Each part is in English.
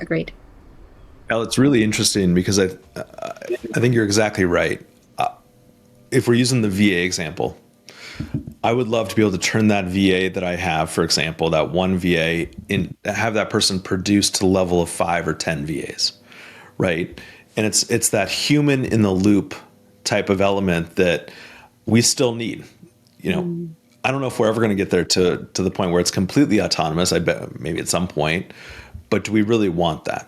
Agreed. Well, it's really interesting because I think you're exactly right. If we're using the VA example, I would love to be able to turn that VA that I have, for example, that one VA, in have that person produce to the level of 5 or 10 VAs, right? And it's that human in the loop type of element that we still need. You know, Mm, I don't know if we're ever going to get there to the point where it's completely autonomous. I bet maybe at some point, but do we really want that,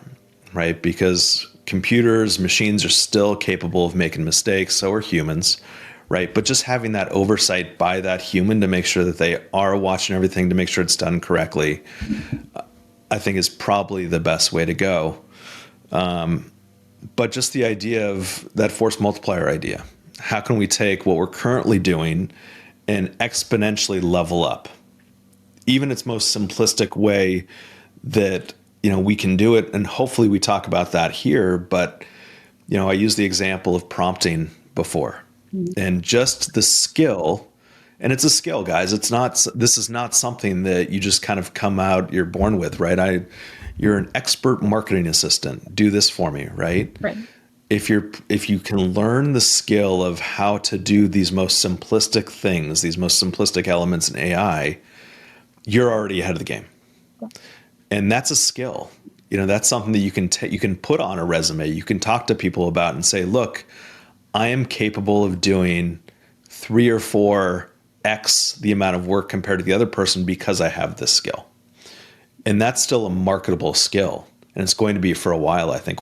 right? Because computers, machines are still capable of making mistakes. So are humans, right? But just having that oversight by that human to make sure that they are watching everything to make sure it's done correctly, I think is probably the best way to go. But just the idea of that force multiplier idea. How can we take what we're currently doing and exponentially level up? Even its most simplistic way that we can do it, and hopefully we talk about that here. But I used the example of prompting before, mm, and just the skill. And it's a skill, guys. It's not. This is not something that you just kind of come out. You're born with, right? You're an expert marketing assistant. Do this for me, right? right. If you can learn the skill of how to do these most simplistic things, these most simplistic elements in AI, you're already ahead of the game. And that's a skill. That's something that you can put on a resume. You can talk to people about and say, look, I am capable of doing 3 or 4x the amount of work compared to the other person because I have this skill. And that's still a marketable skill. And it's going to be for a while, I think.